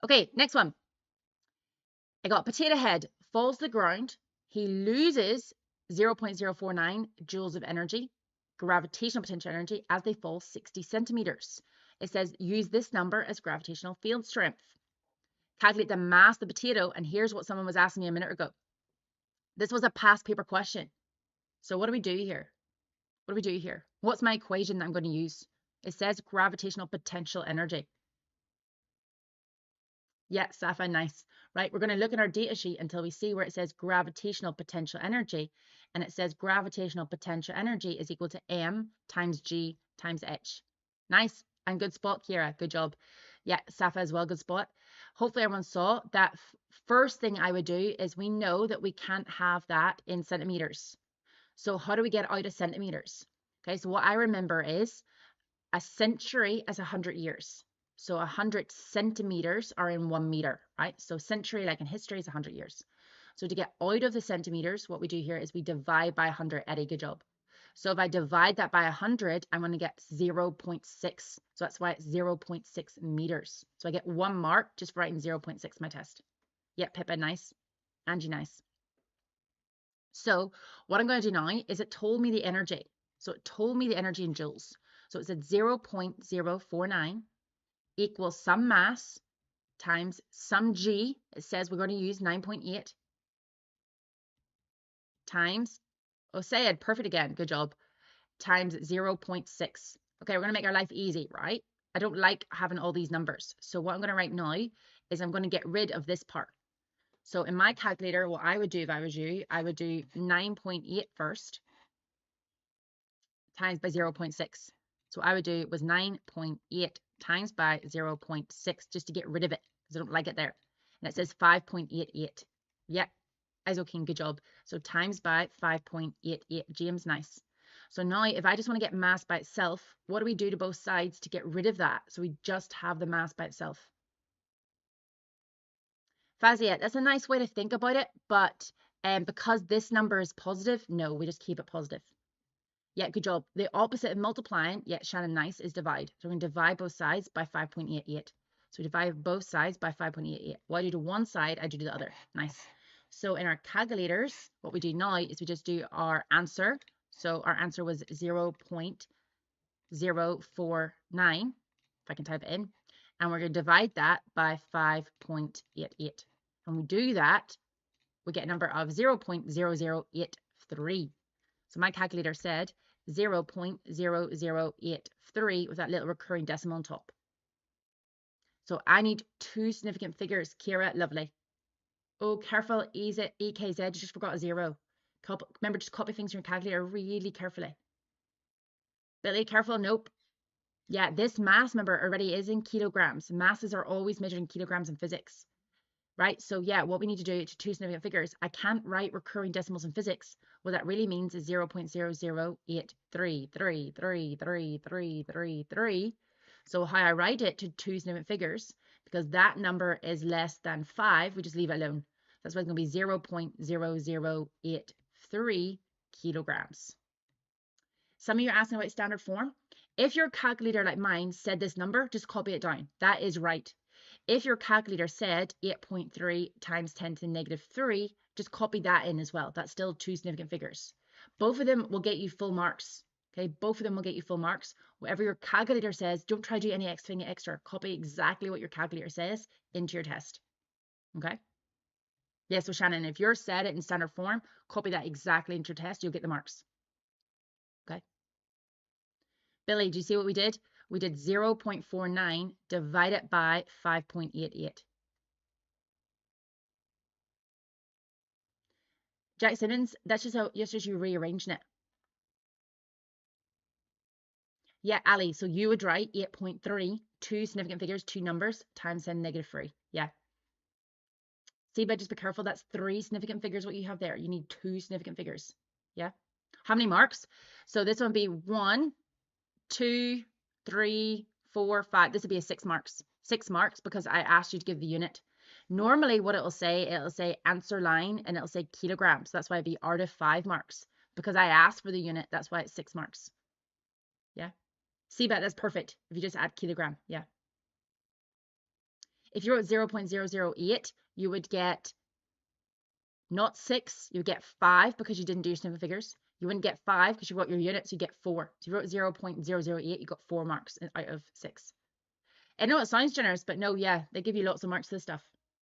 Okay, next one. I got potato head falls to the ground. He loses 0.049 joules of energy, gravitational potential energy, as they fall 60 centimeters. It says use this number as gravitational field strength. Calculate the mass of the potato, and here's what someone was asking me a minute ago. This was a past paper question. So what do we do here? What do we do here? What's my equation that I'm going to use? It says gravitational potential energy. Yeah, Safa, nice. Right, we're going to look at our data sheet until we see where it says gravitational potential energy. And it says gravitational potential energy is equal to m times g times h. Nice. And good spot, Kira. Good job. Yeah, Safa as well, good spot. Hopefully everyone saw that. First thing I would do is we know that we can't have that in centimeters. So how do we get out of centimeters? Okay, so what I remember is a century is 100 years. So 100 centimeters are in 1 meter, right? So century, like in history, is 100 years. So to get out of the centimeters, what we do here is we divide by 100. Eddie, good job. So if I divide that by 100, I'm going to get 0.6. So that's why it's 0.6 meters. So I get 1 mark just for writing 0.6 my test. Yep, Pippa, nice. Angie, nice. So what I'm going to do now is it told me the energy. So it told me the energy in joules. So it said 0.049 equals some mass times some g. It says we're going to use 9.8 times, oh, say it perfect again, good job, times 0.6. Okay, we're going to make our life easy, right? I don't like having all these numbers. So what I'm going to write now is I'm going to get rid of this part. So in my calculator, what I would do if I was you, I would do 9.8 first times by 0.6. So I would do was 9.8 times by 0.6 just to get rid of it because I don't like it there. And it says 5.88. Yep, Isoking, good job. So times by 5.88. James, nice. So now if I just want to get mass by itself, what do we do to both sides to get rid of that? So we just have the mass by itself. Fazia, that's a nice way to think about it, but because this number is positive, no, we just keep it positive. Yeah, good job. The opposite of multiplying, yeah, Shannon, nice, is divide. So we're going to divide both sides by 5.88. So divide both sides by 5.88. What I do to one side, I do to the other. Nice. So in our calculators, what we do now is we just do our answer. So our answer was 0.049, if I can type it in. And we're going to divide that by 5.88. When we do that, we get a number of 0.0083. So my calculator said 0.0083 with that little recurring decimal on top. So I need 2 significant figures. Kira, lovely. Oh, careful, EKZ, you just forgot a 0. Remember, just copy things from your calculator really carefully. Billy, careful, nope. Yeah, this mass, remember, already is in kilograms. Masses are always measured in kilograms in physics. Right, so yeah, what we need to do to 2 significant figures, I can't write recurring decimals in physics. What that really means is 0.00833333333. So how I write it to 2 significant figures, because that number is less than 5, we just leave it alone. That's why it's going to be 0.0083 kilograms. Some of you are asking about standard form. If your calculator, like mine, said this number, just copy it down. That is right. If your calculator said 8.3 times 10 to the negative 3, just copy that in as well. That's still 2 significant figures. Both of them will get you full marks. Okay, both of them will get you full marks. Whatever your calculator says, don't try to do any extra. Copy exactly what your calculator says into your test. Okay? Yeah, so Shannon, if you're set it in standard form, copy that exactly into your test, you'll get the marks. Okay? Billy, do you see what we did? We did 0.49 divided by 5.88. Jack Simmons, that's just you rearranging it. Yeah, Ali, so you would write 8.3, 2 significant figures, 2 numbers, times 10 negative 3. Yeah. See, but just be careful. That's 3 significant figures what you have there. You need 2 significant figures. Yeah. How many marks? So this one would be 1, 2, 3, 4, 5. This would be a 6 marks. 6 marks because I asked you to give the unit. Normally what it'll say answer line and it'll say kilograms. That's why it'd be out of 5 marks. Because I asked for the unit, that's why it's 6 marks. Yeah. See, but that's perfect if you just add kilogram. Yeah. If you wrote 0.008, you would get not 6, you would get 5 because you didn't do your simple figures. You wouldn't get 5 because you wrote your units, you get 4. So you wrote 0.008, you got 4 marks out of 6. I know it sounds generous, but no, yeah, they give you lots of marks for this stuff.